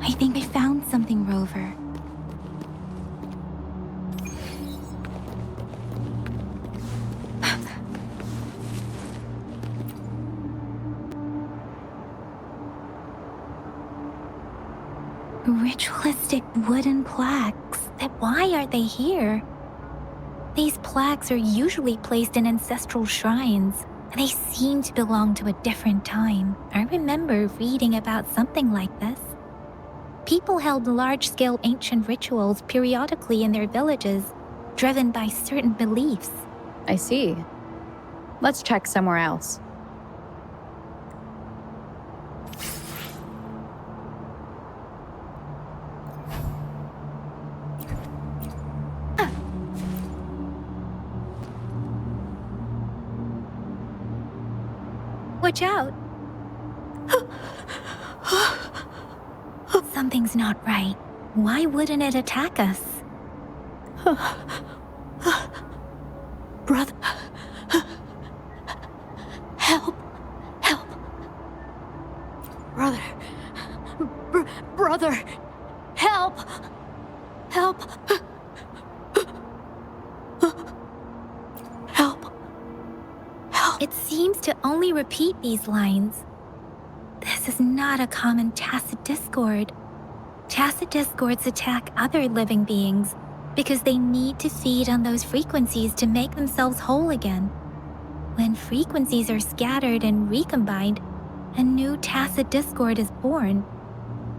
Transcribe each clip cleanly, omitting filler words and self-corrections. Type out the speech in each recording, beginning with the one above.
I think I found something, Rover. Ritualistic wooden plaques. Why are they here? These plaques are usually placed in ancestral shrines, and they seem to belong to a different time. I remember reading about something like this. People held large-scale ancient rituals periodically in their villages, driven by certain beliefs. I see. Let's check somewhere else. Watch out! Something's not right. Why wouldn't it attack us? Brother. Help. Help. Brother. Brother. Help. Help. Help. Help. It seems to only repeat these lines. This is not a common tacit discord. Tacit discords attack other living beings because they need to feed on those frequencies to make themselves whole again. When frequencies are scattered and recombined, a new tacit discord is born.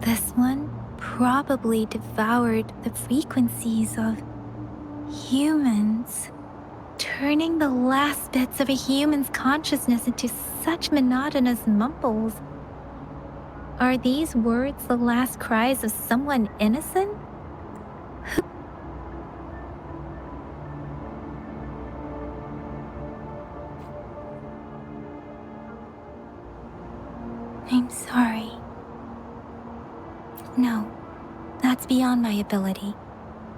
This one probably devoured the frequencies of humans, turning the last bits of a human's consciousness into such monotonous mumbles. Are these words the last cries of someone innocent? I'm sorry. No, that's beyond my ability.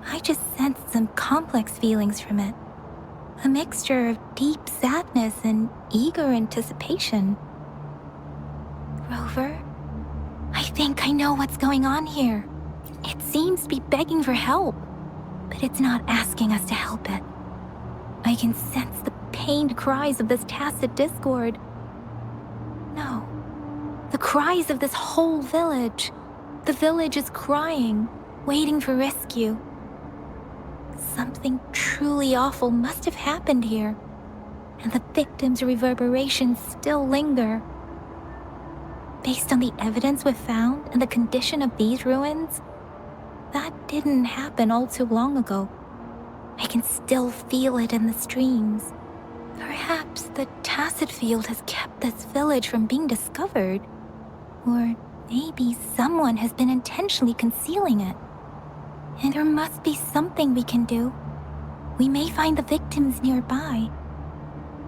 I just sensed some complex feelings from it. A mixture of deep sadness and eager anticipation. Rover? I think I know what's going on here. It seems to be begging for help, but it's not asking us to help it. I can sense the pained cries of this tacit discord. No, the cries of this whole village. The village is crying, waiting for rescue. Something truly awful must have happened here, and the victims' reverberations still linger. Based on the evidence we've found and the condition of these ruins, that didn't happen all too long ago. I can still feel it in the streams. Perhaps the tacit field has kept this village from being discovered. Or maybe someone has been intentionally concealing it. And there must be something we can do. We may find the victims nearby.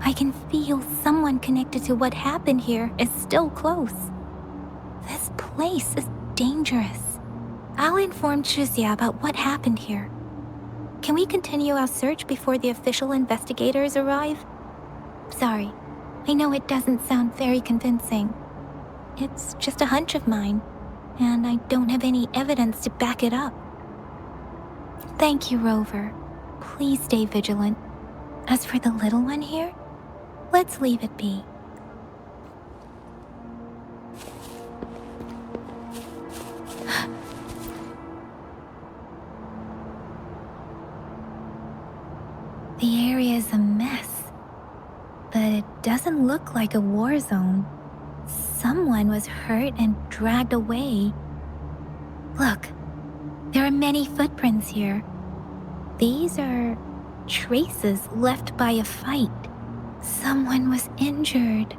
I can feel someone connected to what happened here is still close. This place is dangerous. I'll inform Chuzia about what happened here. Can we continue our search before the official investigators arrive? Sorry, I know it doesn't sound very convincing. It's just a hunch of mine, and I don't have any evidence to back it up. Thank you, Rover. Please stay vigilant. As for the little one here, let's leave it be. The area is a mess, but it doesn't look like a war zone. Someone was hurt and dragged away. Look, there are many footprints here. These are traces left by a fight. Someone was injured.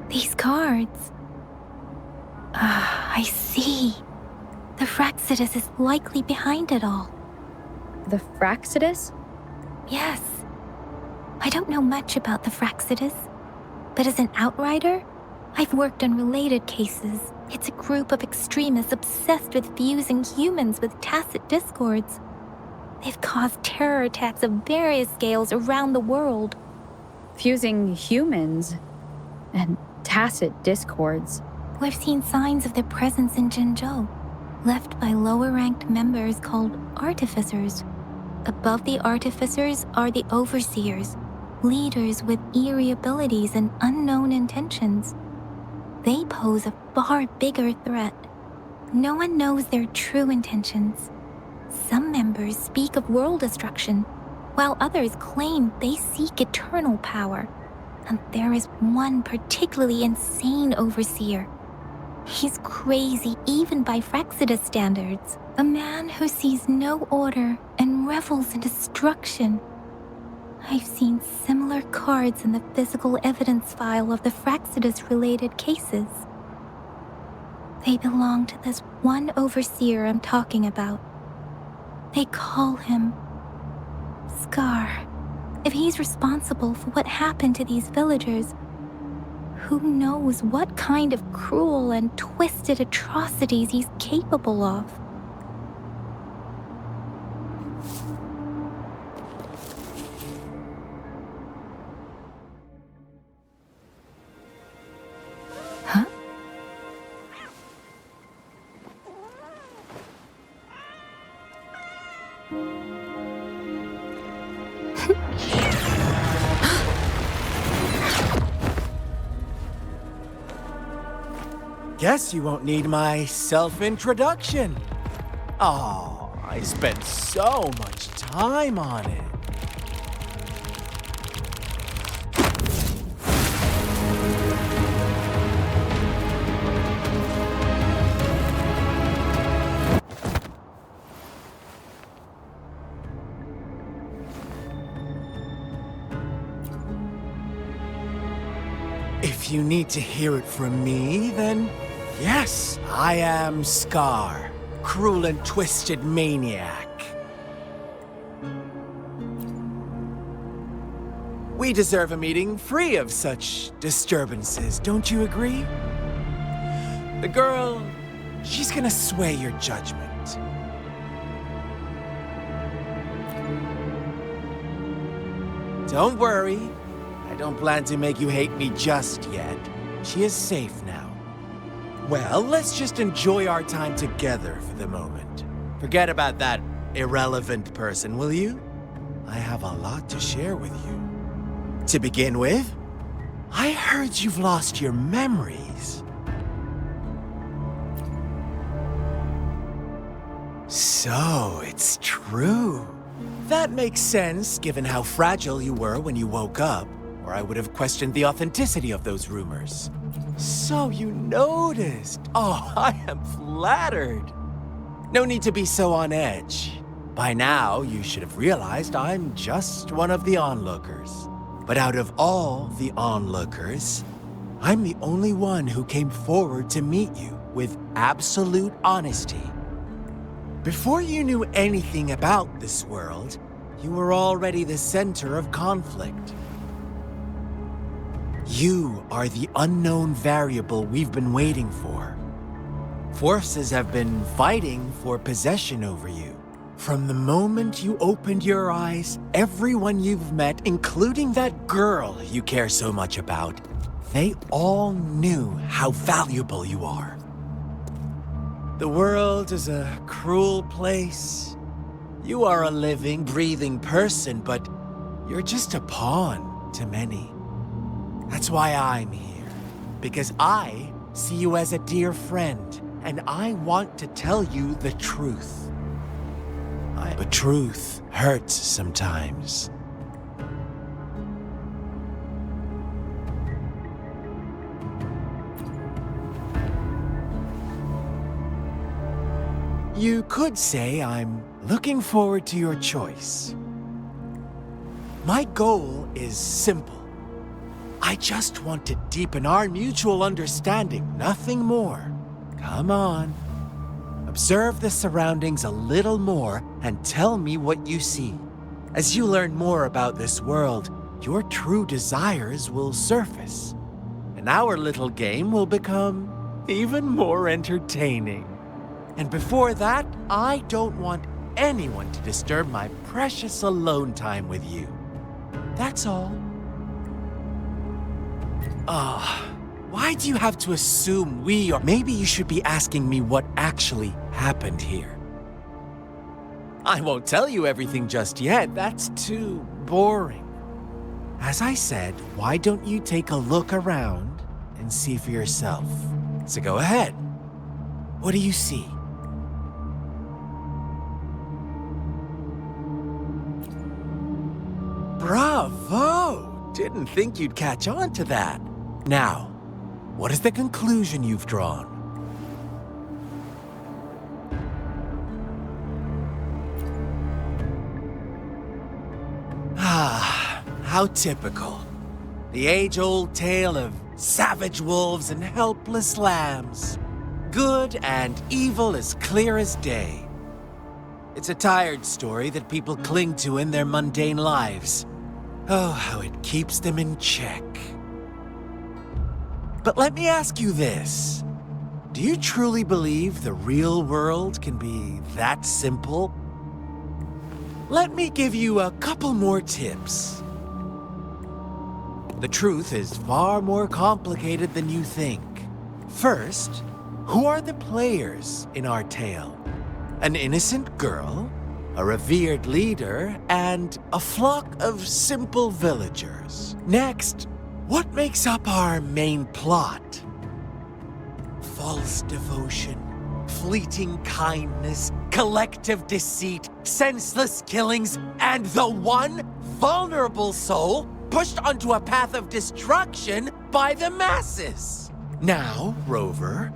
These cards. I see. The Fraxidus is likely behind it all. The Fraxidus? Yes. I don't know much about the Fraxidus, but as an outrider, I've worked on related cases. It's a group of extremists obsessed with fusing humans with tacit discords. They've caused terror attacks of various scales around the world. Fusing humans? and tacit discords. We've seen signs of their presence in Jinzhou, left by lower-ranked members called artificers. Above the artificers are the overseers, leaders with eerie abilities and unknown intentions. They pose a far bigger threat. No one knows their true intentions. Some members speak of world destruction, while others claim they seek eternal power. And there is one particularly insane overseer. He's crazy even by Frexidus standards. A man who sees no order and revels in destruction. I've seen similar cards in the physical evidence file of the Frexidus-related cases. They belong to this one overseer I'm talking about. They call him Scar. If he's responsible for what happened to these villagers, who knows what kind of cruel and twisted atrocities he's capable of? Huh? Guess you won't need my self-introduction. Oh, I spent so much time on it. If you need to hear it from me, then yes, I am Scar, cruel and twisted maniac. We deserve a meeting free of such disturbances, don't you agree? The girl, she's gonna sway your judgment. Don't worry. I don't plan to make you hate me just yet. She is safe now. Well, let's just enjoy our time together for the moment. Forget about that irrelevant person, will you? I have a lot to share with you. To begin with, I heard you've lost your memories. So, it's true. That makes sense, given how fragile you were when you woke up. Or I would have questioned the authenticity of those rumors. So you noticed. Oh, I am flattered. No need to be so on edge. By now, you should have realized I'm just one of the onlookers. But out of all the onlookers, I'm the only one who came forward to meet you with absolute honesty. Before you knew anything about this world, you were already the center of conflict. You are the unknown variable we've been waiting for. Forces have been fighting for possession over you. From the moment you opened your eyes, everyone you've met, including that girl you care so much about, they all knew how valuable you are. The world is a cruel place. You are a living, breathing person, but you're just a pawn to many. That's why I'm here, because I see you as a dear friend, and I want to tell you the truth. But truth hurts sometimes. You could say I'm looking forward to your choice. My goal is simple. I just want to deepen our mutual understanding, nothing more. Come on. Observe the surroundings a little more and tell me what you see. As you learn more about this world, your true desires will surface. And our little game will become even more entertaining. And before that, I don't want anyone to disturb my precious alone time with you. That's all. Why do you have to assume we are... Maybe you should be asking me what actually happened here. I won't tell you everything just yet. That's too boring. As I said, why don't you take a look around and see for yourself? So go ahead. What do you see? Bravo! Didn't think you'd catch on to that. Now, what is the conclusion you've drawn? How typical. The age-old tale of savage wolves and helpless lambs. Good and evil as clear as day. It's a tired story that people cling to in their mundane lives. Oh, how it keeps them in check. But let me ask you this. Do you truly believe the real world can be that simple? Let me give you a couple more tips. The truth is far more complicated than you think. First, who are the players in our tale? An innocent girl, a revered leader, and a flock of simple villagers. Next, what makes up our main plot? False devotion, fleeting kindness, collective deceit, senseless killings, and the one vulnerable soul pushed onto a path of destruction by the masses. Now, Rover,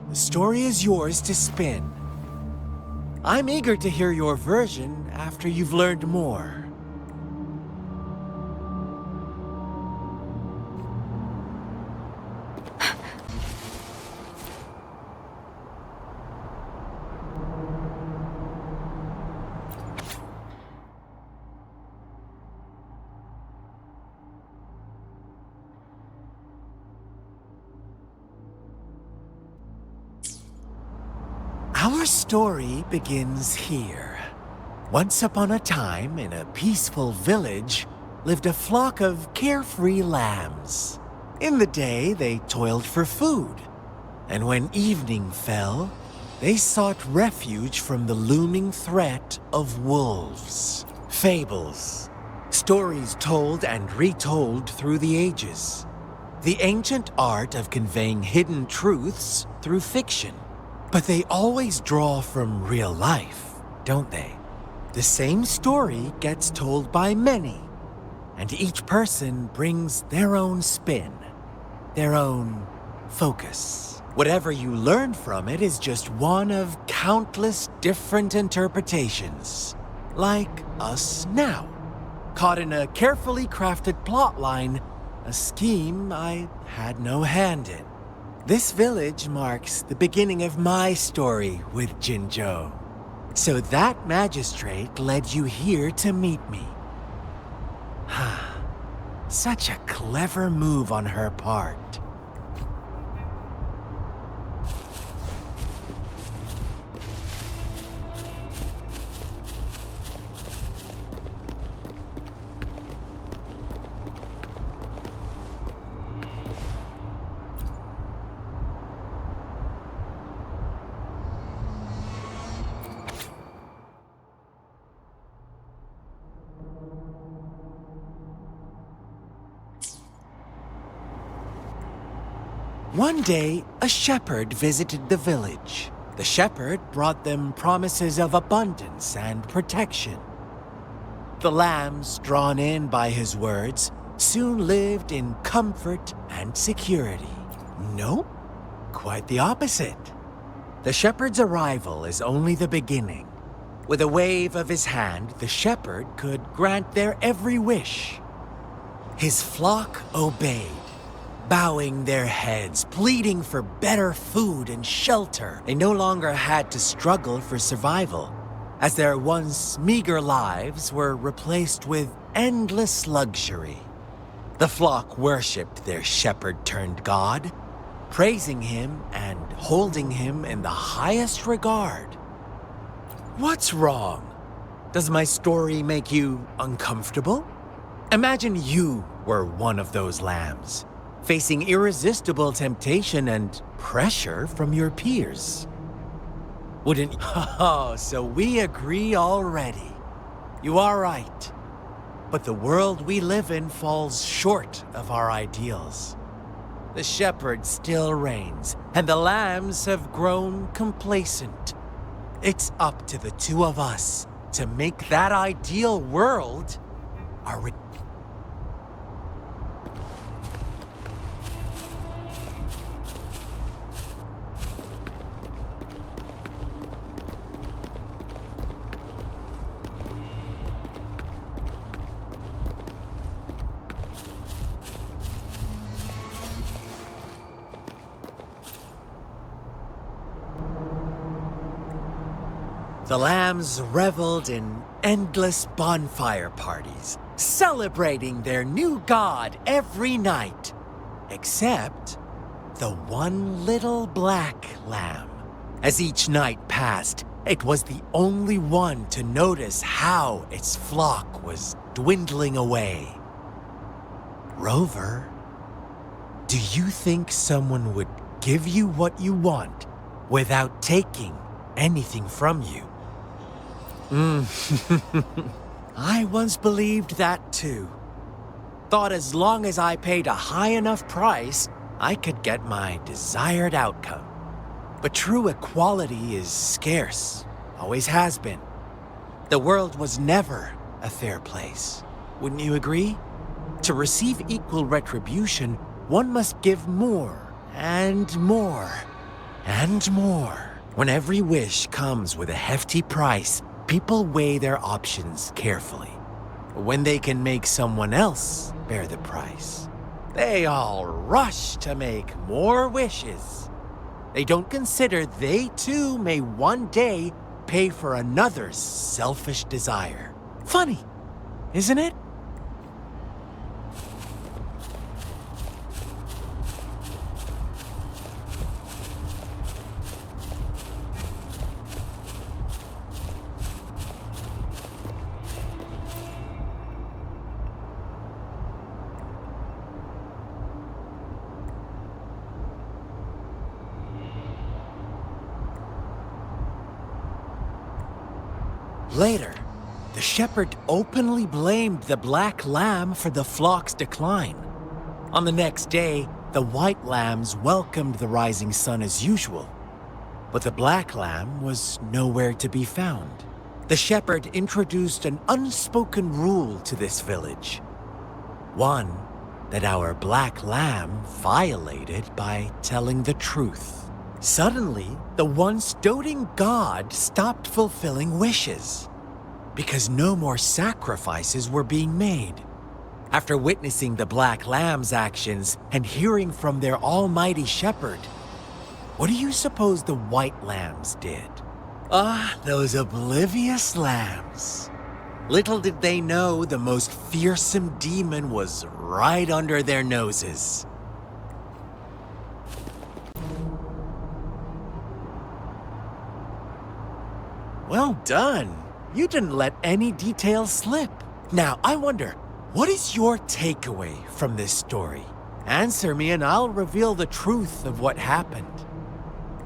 the story is yours to spin. I'm eager to hear your version after you've learned more. Our story begins here. Once upon a time, in a peaceful village, lived a flock of carefree lambs. In the day, they toiled for food, and when evening fell, they sought refuge from the looming threat of wolves. Fables, stories told and retold through the ages. The ancient art of conveying hidden truths through fiction. But they always draw from real life, don't they? The same story gets told by many, and each person brings their own spin, their own focus. Whatever you learn from it is just one of countless different interpretations. Like us now, caught in a carefully crafted plotline, a scheme I had no hand in. This village marks the beginning of my story with Jinzhou. So that magistrate led you here to meet me. Such a clever move on her part. One day, a shepherd visited the village. The shepherd brought them promises of abundance and protection. The lambs, drawn in by his words, soon lived in comfort and security. Nope, quite the opposite. The shepherd's arrival is only the beginning. With a wave of his hand, the shepherd could grant their every wish. His flock obeyed, bowing their heads, pleading for better food and shelter. They no longer had to struggle for survival, as their once meager lives were replaced with endless luxury. The flock worshipped their shepherd-turned-god, praising him and holding him in the highest regard. What's wrong? Does my story make you uncomfortable? Imagine you were one of those lambs, facing irresistible temptation and pressure from your peers. Wouldn't... Oh, so we agree already. You are right. But the world we live in falls short of our ideals. The shepherd still reigns, and the lambs have grown complacent. It's up to the two of us to make that ideal world our... The lambs reveled in endless bonfire parties, celebrating their new god every night. Except the one little black lamb. As each night passed, it was the only one to notice how its flock was dwindling away. Rover, do you think someone would give you what you want without taking anything from you? I once believed that too. Thought as long as I paid a high enough price, I could get my desired outcome. But true equality is scarce, always has been. The world was never a fair place. Wouldn't you agree? To receive equal retribution, one must give more, and more, and more. When every wish comes with a hefty price, people weigh their options carefully. When they can make someone else bear the price, they all rush to make more wishes. They don't consider they too may one day pay for another's selfish desire. Funny, isn't it? Later, the shepherd openly blamed the black lamb for the flock's decline. On the next day, the white lambs welcomed the rising sun as usual, but the black lamb was nowhere to be found. The shepherd introduced an unspoken rule to this village. One that our black lamb violated by telling the truth. Suddenly, the once doting god stopped fulfilling wishes because no more sacrifices were being made. After witnessing the black lamb's actions and hearing from their almighty shepherd, what do you suppose the white lambs did? Those oblivious lambs. Little did they know the most fearsome demon was right under their noses. Well done. You didn't let any details slip. Now, I wonder, what is your takeaway from this story? Answer me and I'll reveal the truth of what happened.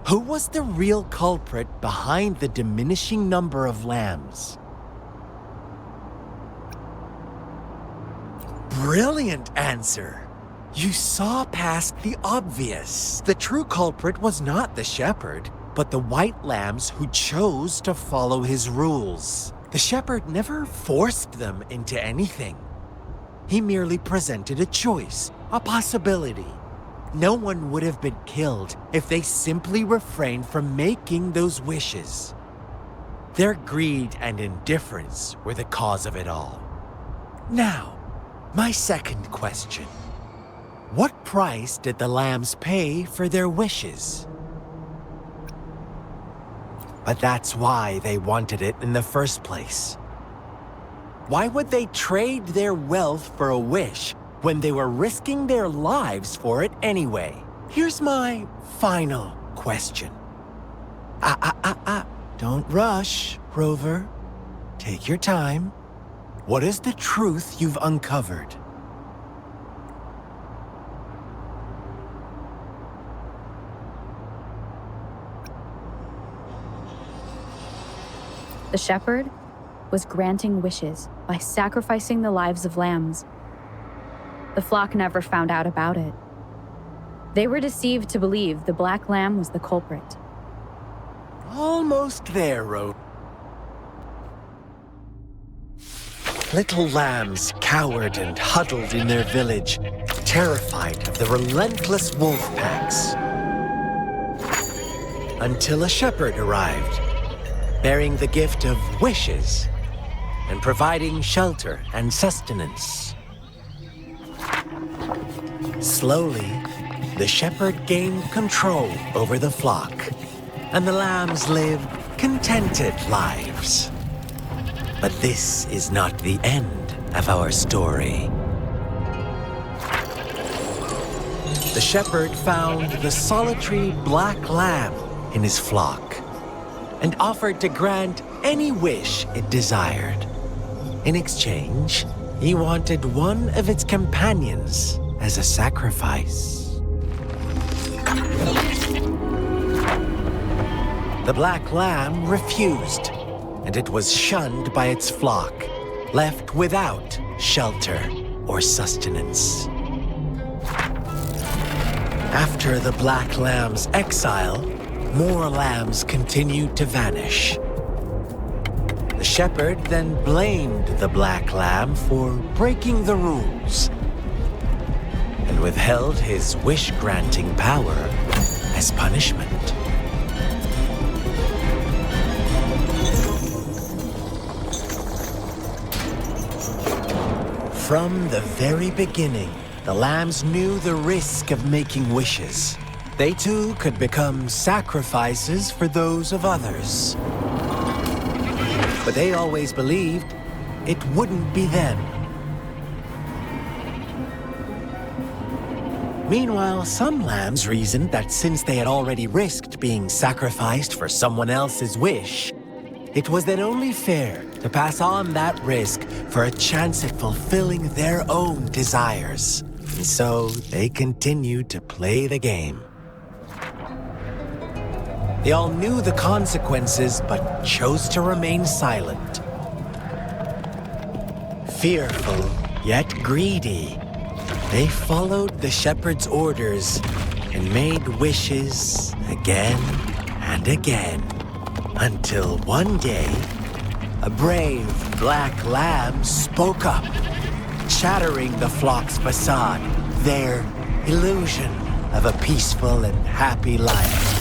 Who was the real culprit behind the diminishing number of lambs? Brilliant answer. You saw past the obvious. The true culprit was not the shepherd, but the white lambs who chose to follow his rules. The shepherd never forced them into anything. He merely presented a choice, a possibility. No one would have been killed if they simply refrained from making those wishes. Their greed and indifference were the cause of it all. Now, my second question. What price did the lambs pay for their wishes? But that's why they wanted it in the first place. Why would they trade their wealth for a wish when they were risking their lives for it anyway? Here's my final question. Don't rush, Rover. Take your time. What is the truth you've uncovered? The shepherd was granting wishes by sacrificing the lives of lambs. The flock never found out about it. They were deceived to believe the black lamb was the culprit. Almost there, Ro. Little lambs cowered and huddled in their village, terrified of the relentless wolf packs. Until a shepherd arrived, bearing the gift of wishes and providing shelter and sustenance. Slowly, the shepherd gained control over the flock, and the lambs lived contented lives. But this is not the end of our story. The shepherd found the solitary black lamb in his flock and offered to grant any wish it desired. In exchange, he wanted one of its companions as a sacrifice. The black lamb refused, and it was shunned by its flock, left without shelter or sustenance. After the black lamb's exile, more lambs continued to vanish. The shepherd then blamed the black lamb for breaking the rules and withheld his wish-granting power as punishment. From the very beginning, the lambs knew the risk of making wishes. They too could become sacrifices for those of others. But they always believed it wouldn't be them. Meanwhile, some lambs reasoned that since they had already risked being sacrificed for someone else's wish, it was then only fair to pass on that risk for a chance at fulfilling their own desires. And so they continued to play the game. They all knew the consequences, but chose to remain silent. Fearful, yet greedy, they followed the shepherd's orders and made wishes again and again, until one day, a brave black lamb spoke up, shattering the flock's facade, their illusion of a peaceful and happy life.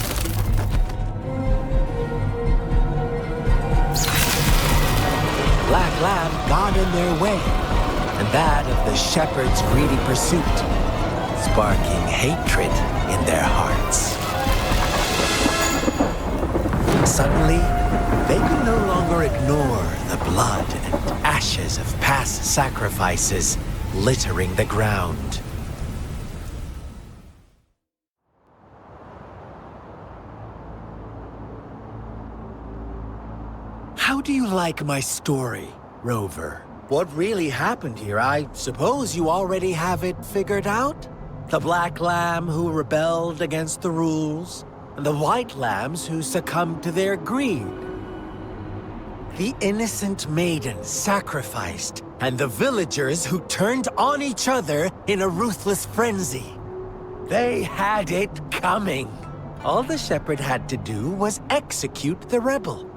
Black lamb got in their way, and that of the shepherd's greedy pursuit, sparking hatred in their hearts. Suddenly, they could no longer ignore the blood and ashes of past sacrifices littering the ground. How do you like my story, Rover? What really happened here? I suppose you already have it figured out? The black lamb who rebelled against the rules, and the white lambs who succumbed to their greed. The innocent maiden sacrificed, and the villagers who turned on each other in a ruthless frenzy. They had it coming. All the shepherd had to do was execute the rebel.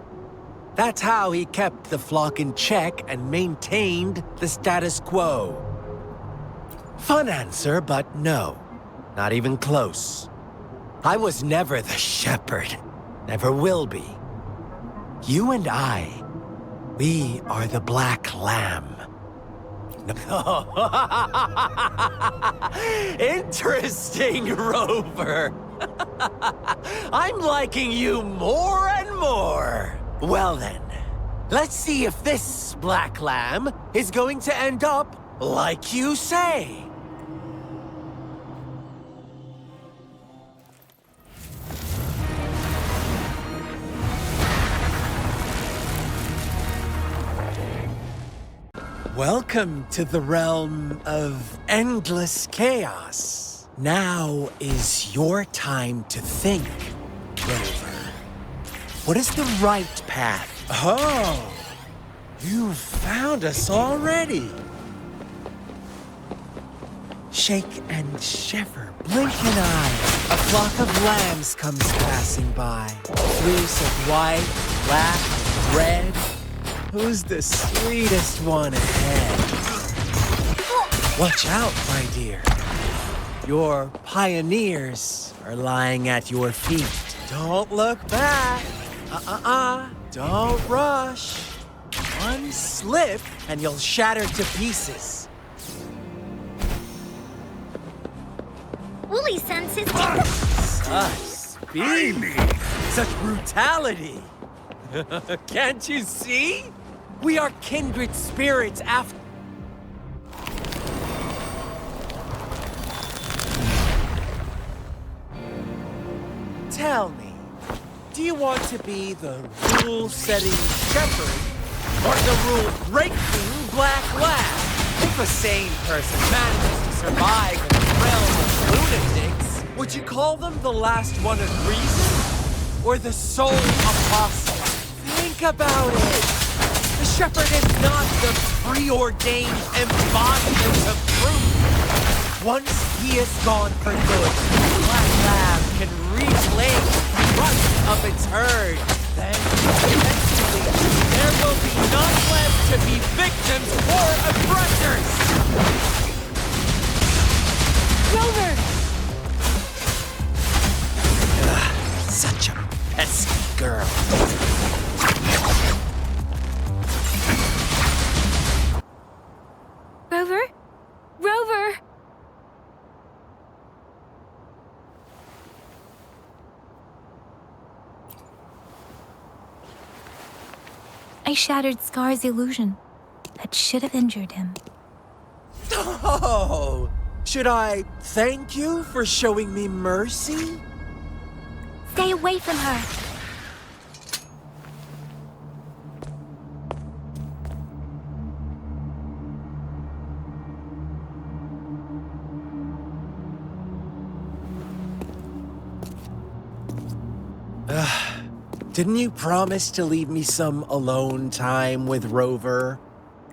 That's how he kept the flock in check and maintained the status quo. Fun answer, but no. Not even close. I was never the shepherd. Never will be. You and I, we are the black lamb. Interesting, Rover. I'm liking you more and more. Well then, let's see if this black lamb is going to end up like you say. Welcome to the realm of endless chaos. Now is your time to think, Rover. What is the right path Oh, you found us already. Shake and shiver, blink an eye. A flock of lambs comes passing by. Fleece of white, black, and red. Who's the sweetest one ahead? Watch out, my dear. Your pioneers are lying at your feet. Don't look back. Don't rush. One slip and you'll shatter to pieces. Wooly senses. Such speed. Such brutality. Can't you see? We are kindred spirits after... Tell me, do you want to be the rule-setting shepherd or the rule-breaking black lab? If a sane person manages to survive in a realm of lunatics, would you call them the last one of reason or the sole apostle? Think about it. The shepherd is not the preordained embodiment of truth. Once he is gone for good, the black lab can reclaim the trust of its herd. Then, eventually, there will be none left to be victims or aggressors! Rover! Such a pesky girl. Rover? Rover! I shattered Scar's illusion. That should have injured him. Oh! Should I thank you for showing me mercy? Stay away from her! Didn't you promise to leave me some alone time with Rover?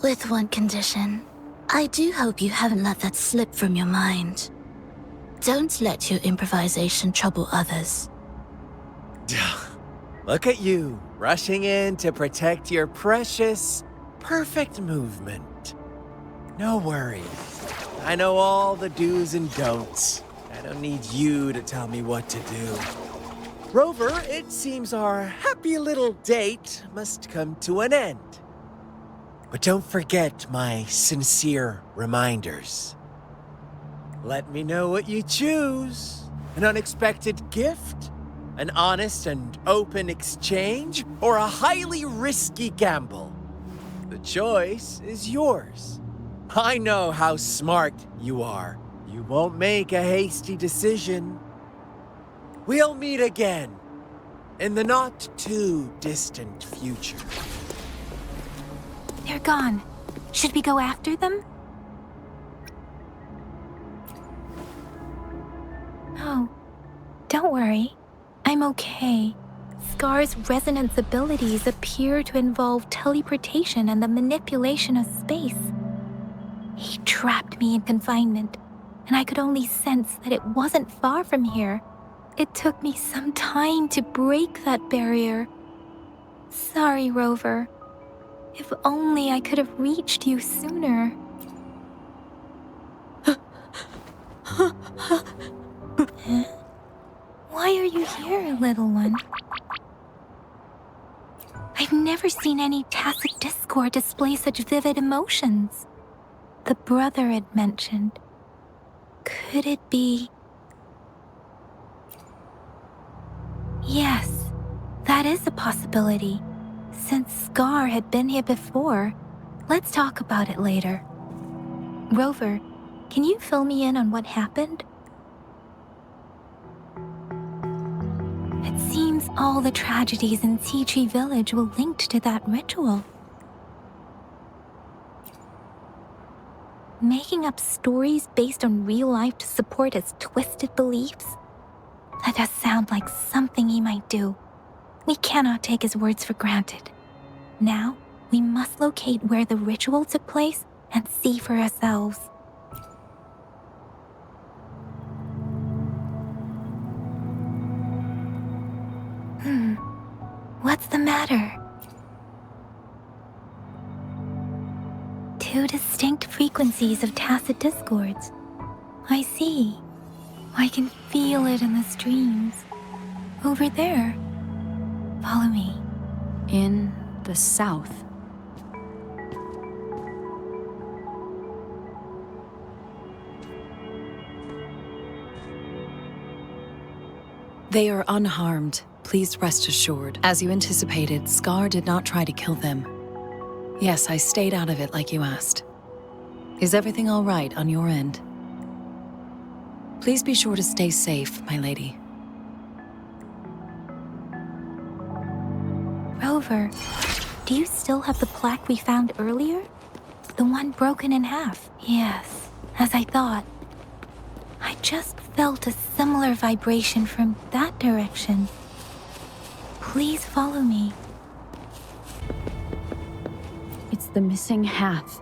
With one condition. I do hope you haven't let that slip from your mind. Don't let your improvisation trouble others. Look at you, rushing in to protect your precious, perfect movement. No worries. I know all the do's and don'ts. I don't need you to tell me what to do. Rover, it seems our happy little date must come to an end. But don't forget my sincere reminders. Let me know what you choose. An unexpected gift? An honest and open exchange? Or a highly risky gamble? The choice is yours. I know how smart you are. You won't make a hasty decision. We'll meet again in the not-too-distant future. They're gone. Should we go after them? No. Don't worry. I'm okay. Scar's resonance abilities appear to involve teleportation and the manipulation of space. He trapped me in confinement, and I could only sense that it wasn't far from here. It took me some time to break that barrier. Sorry, Rover. If only I could have reached you sooner. Huh? Why are you here, little one? I've never seen any tacit discord display such vivid emotions. The brother had mentioned. Could it be... Yes, that is a possibility. Since Scar had been here before, let's talk about it later. Rover, can you fill me in on what happened? It seems all the tragedies in Tea Tree Village were linked to that ritual. Making up stories based on real life to support his twisted beliefs? That does sound like something he might do. We cannot take his words for granted. Now, we must locate where the ritual took place and see for ourselves. What's the matter? Two distinct frequencies of tacit discords. I see. I can feel it in the streams. Over there. Follow me. In the south. They are unharmed. Please rest assured. As you anticipated, Scar did not try to kill them. Yes, I stayed out of it like you asked. Is everything all right on your end? Please be sure to stay safe, my lady. Rover, do you still have the plaque we found earlier? The one broken in half? Yes, as I thought. I just felt a similar vibration from that direction. Please follow me. It's the missing half.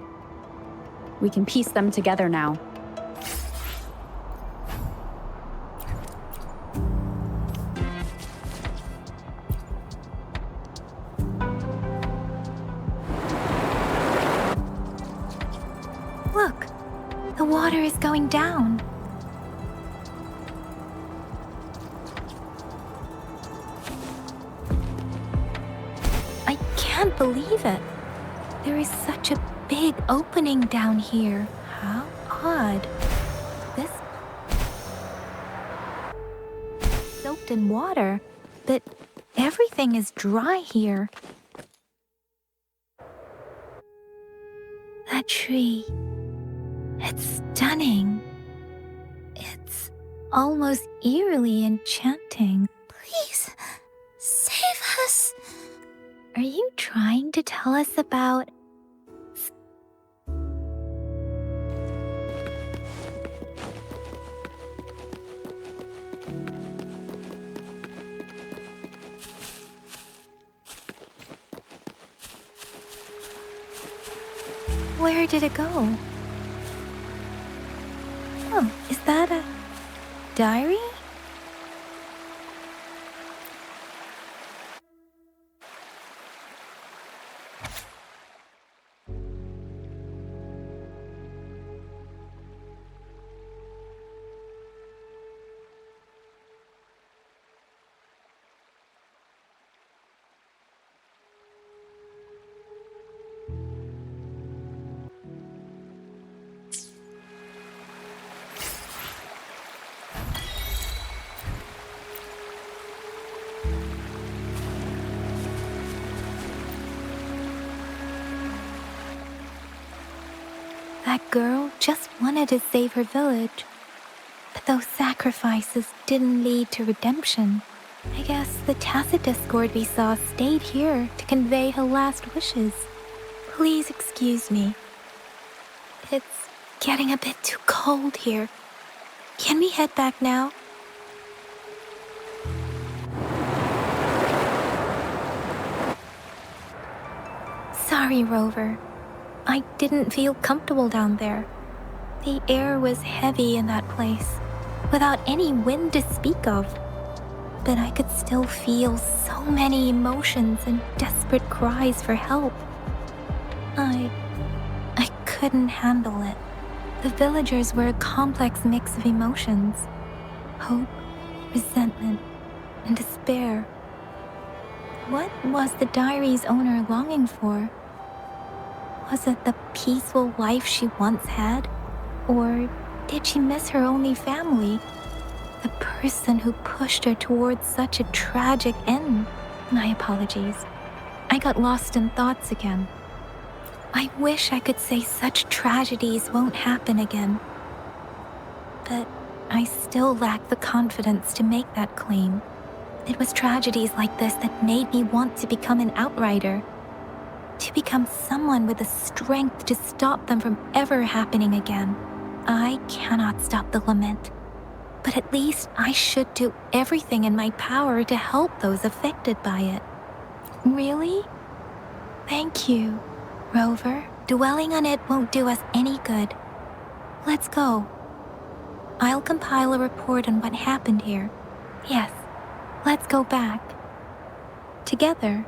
We can piece them together now. Look, the water is going down. I can't believe it. There is such a big opening down here. How odd. This soaked in water, but everything is dry here. That tree. It's stunning. It's almost eerily enchanting. Please, save us. Are you trying to tell us about... Where did it go? Oh, is that a diary? That girl just wanted to save her village. But those sacrifices didn't lead to redemption. I guess the tacit discord we saw stayed here to convey her last wishes. Please excuse me. It's getting a bit too cold here. Can we head back now? Sorry, Rover. I didn't feel comfortable down there. The air was heavy in that place, without any wind to speak of. But I could still feel so many emotions and desperate cries for help. I couldn't handle it. The villagers were a complex mix of emotions. Hope, resentment, and despair. What was the diary's owner longing for? Was it the peaceful life she once had? Or did she miss her only family? The person who pushed her towards such a tragic end? My apologies. I got lost in thoughts again. I wish I could say such tragedies won't happen again. But I still lack the confidence to make that claim. It was tragedies like this that made me want to become an outrider. To become someone with the strength to stop them from ever happening again. I cannot stop the lament, but at least I should do everything in my power to help those affected by it. Really? Thank you, Rover. Dwelling on it won't do us any good. Let's go. I'll compile a report on what happened here. Yes, let's go back. Together,